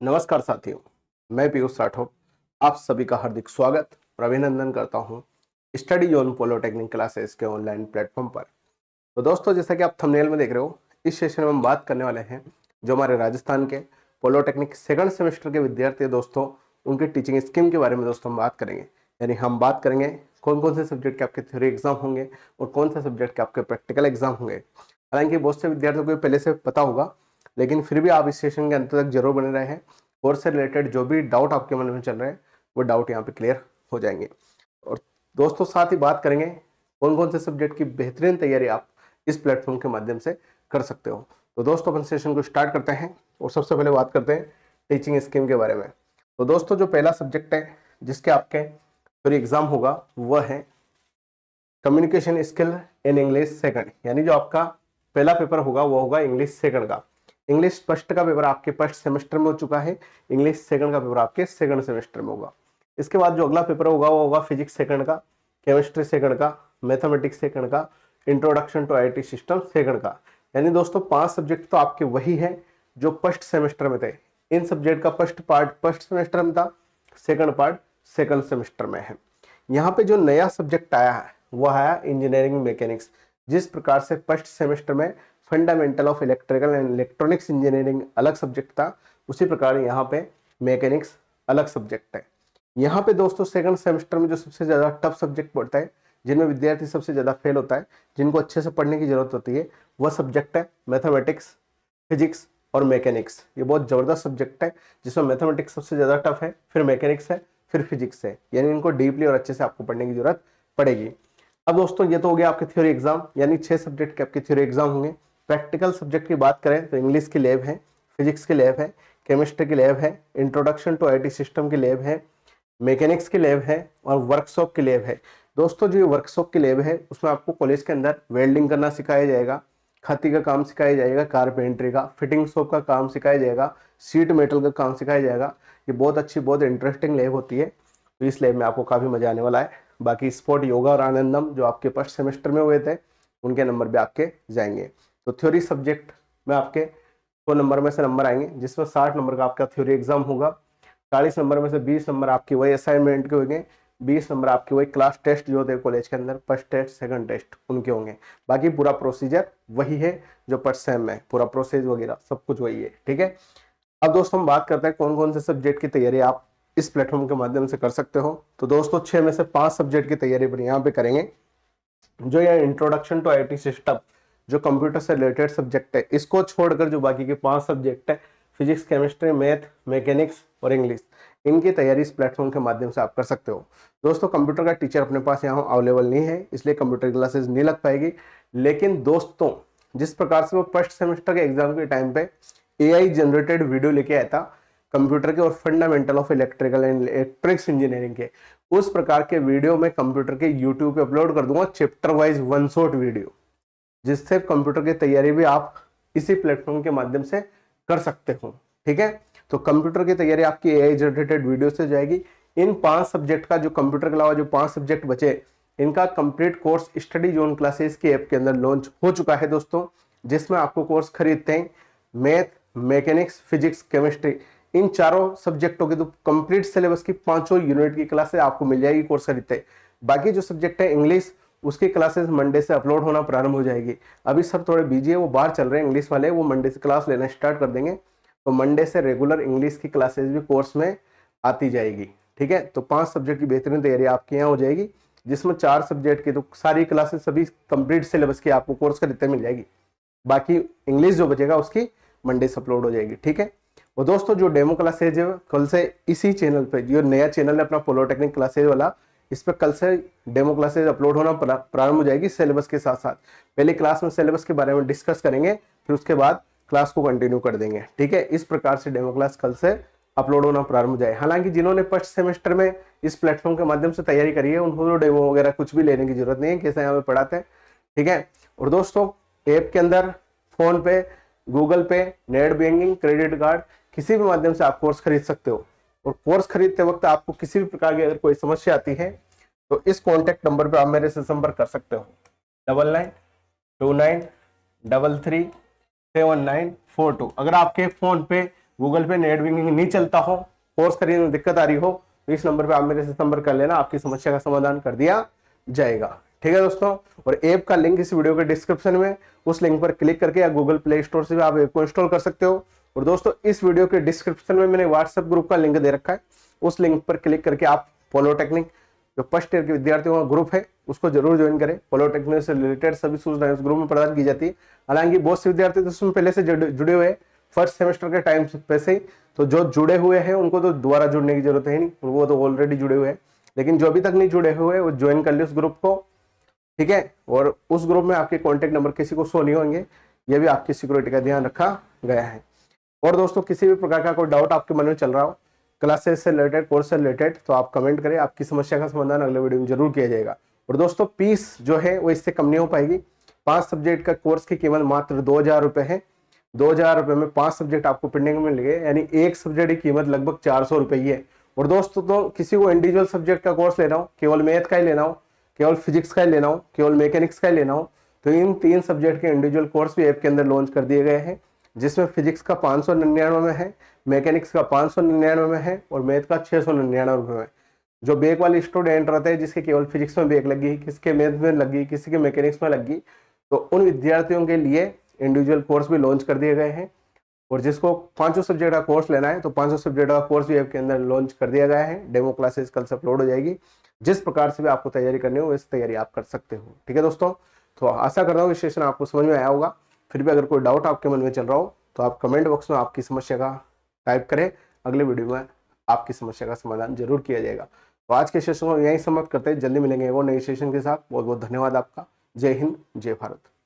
नमस्कार साथियों, मैं पीयूष राठौर आप सभी का हार्दिक स्वागत और अभिनंदन करता हूं स्टडी जोन पॉलिटेक्निक क्लासेस के ऑनलाइन प्लेटफॉर्म पर। तो दोस्तों, जैसा कि आप थंबनेल में देख रहे हो, इस सेशन में हम बात करने वाले हैं जो हमारे राजस्थान के पॉलिटेक्निक सेकंड सेमेस्टर के विद्यार्थी हैं दोस्तों, उनके टीचिंग स्कीम के बारे में दोस्तों हम बात करेंगे। यानी हम बात करेंगे कौन कौन से सब्जेक्ट के आपके थ्योरी एग्जाम होंगे और कौन से सब्जेक्ट के आपके प्रैक्टिकल एग्जाम होंगे। हालांकि बहुत से विद्यार्थियों को पहले से पता होगा, लेकिन फिर भी आप इस सेशन के अंत तक जरूर बने रहे हैं। कोर्स से रिलेटेड जो भी डाउट आपके मन में चल रहे हैं वो डाउट यहाँ पे क्लियर हो जाएंगे। और दोस्तों, साथ ही बात करेंगे कौन कौन से सब्जेक्ट की बेहतरीन तैयारी आप इस प्लेटफॉर्म के माध्यम से कर सकते हो। तो दोस्तों, अपन सेशन को स्टार्ट करते हैं और सबसे पहले बात करते हैं टीचिंग स्कीम के बारे में। तो दोस्तों, जो पहला सब्जेक्ट है जिसके आपके फिर एग्जाम होगा वह है communication skill in English second. यानी जो आपका पहला पेपर होगा वो होगा इंग्लिश सेकंड का। इंग्लिश फर्स्ट का पेपर आपके फर्स्ट सेमेस्टर में हो चुका है, इंग्लिश सेकंड का पेपर आपके सेकंड सेमेस्टर में होगा। इसके बाद जो अगला पेपर होगा वो होगा फिजिक्स सेकंड का, केमिस्ट्री सेकंड का, मैथमेटिक्स सेकंड का, introduction to IT system second का। यानी दोस्तों 5 सब्जेक्ट तो आपके वही है जो फर्स्ट सेमेस्टर में थे। इन सब्जेक्ट का फर्स्ट पार्ट फर्स्ट सेमेस्टर में था, सेकंड पार्ट सेकंड सेमेस्टर में है। यहाँ पे जो नया सब्जेक्ट आया है वह है इंजीनियरिंग मैकेनिक्स। जिस प्रकार से फर्स्ट सेमेस्टर में fundamental of electrical and electronics engineering अलग सब्जेक्ट था, उसी प्रकार यहाँ पे मैकेनिक्स अलग सब्जेक्ट है। यहाँ पे दोस्तों सेकंड सेमेस्टर में जो सबसे ज़्यादा टफ सब्जेक्ट पढ़ता है, जिनमें विद्यार्थी सबसे ज़्यादा फेल होता है, जिनको अच्छे से पढ़ने की जरूरत होती है, वह सब्जेक्ट है मैथमेटिक्स, फिजिक्स और मैकेनिक्स। ये बहुत ज़बरदस्त सब्जेक्ट है जिसमें मैथमेटिक्स सबसे ज़्यादा टफ है, फिर मैकेनिक्स है, फिर फिजिक्स है। यानी इनको डीपली और अच्छे से आपको पढ़ने की जरूरत पड़ेगी। अब दोस्तों, ये तो हो गया आपके थ्योरी एग्जाम, यानी 6 सब्जेक्ट के आपके थ्योरी एग्जाम होंगे। प्रैक्टिकल सब्जेक्ट की बात करें तो इंग्लिश की लैब है, फिजिक्स की लैब है, केमिस्ट्री की लैब है, इंट्रोडक्शन टू आईटी सिस्टम की लैब है, मैकेनिक्स की लैब है और वर्कशॉप की लैब है। दोस्तों, जो वर्कशॉप की लैब है उसमें आपको कॉलेज के अंदर वेल्डिंग करना सिखाया जाएगा, खाती का काम सिखाया जाएगा, कारपेंट्री का, फिटिंग शॉप का काम सिखाया जाएगा, सीट मेटल का काम सिखाया जाएगा। ये बहुत अच्छी बहुत इंटरेस्टिंग लैब होती है, तो इस लैब में आपको काफ़ी मजा आने वाला है। बाकी स्पोर्ट, योगा और आनंदम जो आपके फर्स्ट सेमेस्टर में हुए थे, उनके नंबर भी आपके जाएंगे। तो थ्योरी सब्जेक्ट में आपके 100 नंबर में से नंबर आएंगे, जिसमें 60 नंबर का आपका थ्योरी एग्जाम होगा। 40 नंबर में से 20 नंबर आपके वही असाइनमेंट के होंगे, 20 नंबर आपके वही क्लास टेस्ट जो होते हैं कॉलेज के अंदर, फर्स्ट टेस्ट सेकंड टेस्ट उनके होंगे। बाकी पूरा प्रोसीजर वही है जो फर्स्ट सेम में, पूरा प्रोसेस वगैरह सब कुछ वही है। ठीक है। अब दोस्तों हम बात करते हैं कौन कौन से सब्जेक्ट की तैयारी आप इस प्लेटफॉर्म के माध्यम से कर सकते हो। तो दोस्तों 6 में से 5 सब्जेक्ट की तैयारी पर यहाँ पे करेंगे। जो ये इंट्रोडक्शन टू आईटी सिस्टम जो कंप्यूटर से रिलेटेड सब्जेक्ट है, इसको छोड़कर जो बाकी के 5 सब्जेक्ट है, फिजिक्स, केमिस्ट्री, मैथ, मैकेनिक्स और इंग्लिश, इनकी तैयारी इस प्लेटफॉर्म के माध्यम से आप कर सकते हो। दोस्तों, कंप्यूटर का टीचर अपने पास यहाँ अवेलेबल नहीं है, इसलिए कंप्यूटर क्लासेस नहीं लग पाएगी। लेकिन दोस्तों, जिस प्रकार से वो फर्स्ट सेमेस्टर के एग्जाम के टाइम पे एआई जनरेटेड वीडियो लेके आया था कंप्यूटर के और fundamental of electrical and electrics engineering के, उस प्रकार के वीडियो में कंप्यूटर के यूट्यूब पे अपलोड कर दूंगा, chapter wise one shot video, जिससे कंप्यूटर की तैयारी भी आप इसी प्लेटफॉर्म के माध्यम से कर सकते हो। ठीक है। तो कंप्यूटर की तैयारी आपकी एआई जनरेटेड वीडियो से जाएगी। इन 5 सब्जेक्ट का, जो कंप्यूटर के अलावा जो 5 सब्जेक्ट बचे, इनका complete course study zone classes की ऐप के अंदर लॉन्च हो चुका है दोस्तों, जिसमें आपको कोर्स खरीदते हैं मैथ, मैकेनिक्स, फिजिक्स, केमिस्ट्री, इन चारों सब्जेक्टों की तो कंप्लीट सिलेबस की 5 यूनिट की क्लासेस आपको मिल जाएगी कोर्स खरीदते। बाकी जो सब्जेक्ट है इंग्लिश, उसकी क्लासेस मंडे से अपलोड होना प्रारंभ हो जाएगी। अभी सब थोड़े बिजी है, वो बाहर चल रहे हैं इंग्लिश वाले, वो मंडे से क्लास लेना स्टार्ट कर देंगे। तो मंडे से रेगुलर इंग्लिश की क्लासेस भी कोर्स में आती जाएगी। ठीक है। तो 5 सब्जेक्ट की बेहतरीन तैयारी आपके यहाँ हो जाएगी, जिसमें 4 सब्जेक्ट की तो सारी क्लासेस सभी कंप्लीट सिलेबस की आपको कोर्स खरीदते मिल जाएगी। बाकी इंग्लिश जो बचेगा उसकी मंडे से अपलोड हो जाएगी। ठीक है। और दोस्तों, जो डेमो क्लासेज है कल से इसी चैनल पे, जो नया चैनल है अपना पॉलिटेक्निक क्लासेज वाला, इस पर कल से डेमो क्लासेज अपलोड होना प्रारंभ हो जाएगी सिलेबस के साथ साथ। पहले क्लास में सिलेबस के बारे में डिस्कस करेंगे, फिर उसके बाद क्लास को कंटिन्यू कर देंगे। ठीक है। इस प्रकार से डेमो क्लास कल से अपलोड होना प्रारंभ हो जाए। हालांकि जिन्होंने फर्स्ट सेमेस्टर में इस प्लेटफॉर्म के माध्यम से तैयारी करी है, उनको डेमो वगैरह कुछ भी लेने की जरूरत नहीं है, कैसे यहाँ पे पढ़ाते हैं। ठीक है। और दोस्तों, ऐप के अंदर फोन पे, गूगल पे, नेट बैंकिंग, क्रेडिट कार्ड, किसी भी माध्यम से आप कोर्स खरीद सकते हो। और कोर्स खरीदते वक्त आपको किसी भी प्रकार की अगर कोई समस्या आती है तो इस कॉन्टेक्ट नंबर पे आप मेरे से संपर्क कर सकते हो, 9929337942। अगर आपके फोन पे गूगल पे नेट बैंकिंग नहीं चलता हो, कोर्स खरीदने में दिक्कत आ रही हो, तो इस नंबर पे आप मेरे से संपर्क कर लेना, आपकी समस्या का समाधान कर दिया जाएगा। ठीक है दोस्तों, और ऐप का लिंक इस वीडियो के डिस्क्रिप्शन में, उस लिंक पर क्लिक करके या गूगल प्ले स्टोर से भी आप ऐप को इंस्टॉल कर सकते हो। और दोस्तों इस वीडियो के डिस्क्रिप्शन में मैंने व्हाट्सएप ग्रुप का लिंक दे रखा है, उस लिंक पर क्लिक करके आप पॉलिटेक्निक जो फर्स्ट ईयर के विद्यार्थियों का ग्रुप है उसको जरूर ज्वाइन करें। पॉलिटेक्निक से रिलेटेड सभी सूचनाएं उस ग्रुप में प्रदान की जाती है। हालांकि बहुत से विद्यार्थी तो उसमें पहले से जुड़े हुए फर्स्ट सेमेस्टर के टाइम से पैसे ही, तो जो जुड़े हुए हैं उनको तो दोबारा जुड़ने की जरूरत है नहीं, वो तो ऑलरेडी जुड़े हुए हैं। लेकिन जो अभी तक नहीं जुड़े हुए वो ज्वाइन कर ले उस ग्रुप को, ठीक है। और उस ग्रुप में आपके कॉन्टेक्ट नंबर किसी को शो नहीं होंगे, ये भी आपकी सिक्योरिटी का ध्यान रखा गया है। और दोस्तों किसी भी प्रकार का कोई डाउट आपके मन में चल रहा हो क्लासेस से रिलेटेड, कोर्स से रिलेटेड, तो आप कमेंट करें, आपकी समस्या का समाधान अगले वीडियो में जरूर किया जाएगा। और दोस्तों फीस जो है वो इससे कम नहीं हो पाएगी। 5 सब्जेक्ट का कोर्स की कीमत मात्र 2000 रुपए है। 2000 रुपए में 5 सब्जेक्ट आपको पढ़ने को मिलेंगे, यानी एक सब्जेक्ट की कीमत लगभग 400 रुपए ही है। और दोस्तों तो किसी को इंडिविजुअल सब्जेक्ट का कोर्स लेना हो, केवल मैथ का ही लेना हो, केवल फिजिक्स का ही लेना हो, केवल मैकेनिक्स का ही लेना हो, तो इन 3 सब्जेक्ट के इंडिविजुअल कोर्स भी ऐप के अंदर लॉन्च कर दिए गए हैं, जिसमें फिजिक्स का 599 में है, मैकेनिक्स का 599 में है और मैथ का 699 में। जो बैक वाले स्टूडेंट रहते हैं जिसके केवल फिजिक्स में बैक लगी, किसके मैथ में लगी, किसी के मैकेनिक्स में लगी, तो उन विद्यार्थियों के लिए इंडिविजुअल कोर्स भी लॉन्च कर दिए गए हैं। और जिसको 5 सब्जेक्ट का कोर्स लेना है तो 5 सब्जेक्ट का कोर्स भी ऐप के अंदर लॉन्च कर दिया गया है। डेमो क्लासेस कल से अपलोड हो जाएगी। जिस प्रकार से भी आपको तैयारी करनी हो वैसे तैयारी आप कर सकते हो। ठीक है दोस्तों, तो आशा करता हूँ कि सेशन आपको समझ में आया होगा। फिर भी अगर कोई डाउट आपके मन में चल रहा हो तो आप कमेंट बॉक्स में आपकी समस्या का टाइप करें, अगले वीडियो में आपकी समस्या का समाधान जरूर किया जाएगा। तो आज के सेशन को यहीं समाप्त करते हैं, जल्दी मिलेंगे एक और नए सेशन के साथ। बहुत बहुत धन्यवाद आपका। जय हिंद, जय भारत।